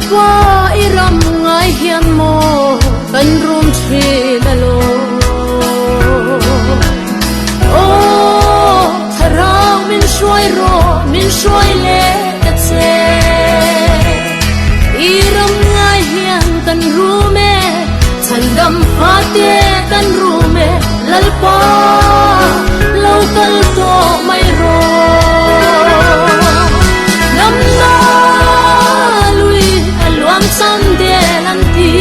pa iram ngai hian mo kan rum thi la lo o tharang min shoi ro min shoi le ta che iram ngai hian kan rume chandam phate kan rume lalpa local to mai ro namna lui alwam sande lanti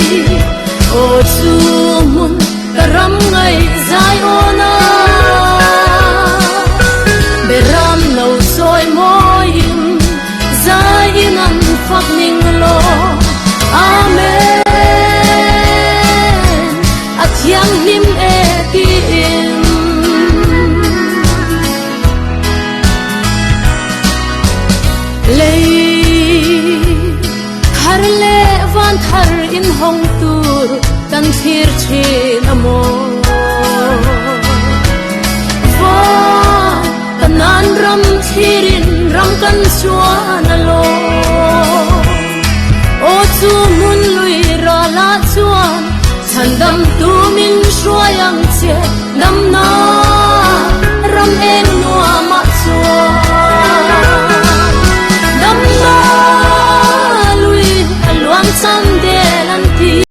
o chumun karam ngai zai ona beram no soi moim zai nan phak ning lo amen athiang nim e ti in lei thar le van thar in hong tur kan thir thi namo va kanan ram thirin ram kan suan lo o chu mun lui ra la chuan chandam tu min shwayang che nam na